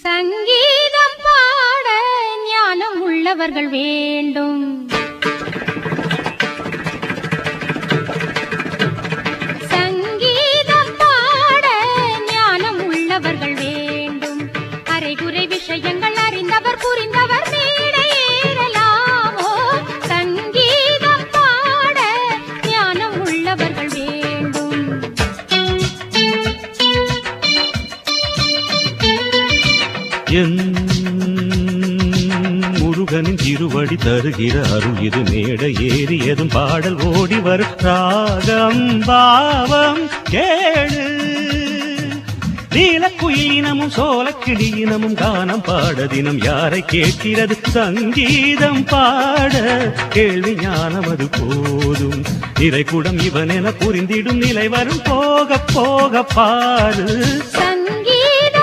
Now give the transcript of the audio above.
சங்கீதம் பாட ஞானம் உள்ளவர்கள் வேண்டும். சங்கீதம் பாட ஞானம் உள்ளவர்கள் வேண்டும். அரைகுறை விஷயங்கள் அறிந்தவர் புரிந்தவர் மேடை ஏறலாமோ. சங்கீதம் பாட ஞானம் உள்ளவர்கள் வேண்டும். முருகனின் திருவடி தருகிற அருள் இது. மேடை ஏறியதும் பாடல் ஓடி வரும் ராகம் பாவம் கேளு. நீலக்குயிலினமும் சோலக்கிளியினமும் கானம் பாட தினம் யாரை கேட்கிறது? சங்கீதம் பாட கேள்வி ஞானம் அது போதும். நிறைகுடம் இவன் என புரிந்திடும் நிலை வரும் போக போக பாரு. சங்கீதம்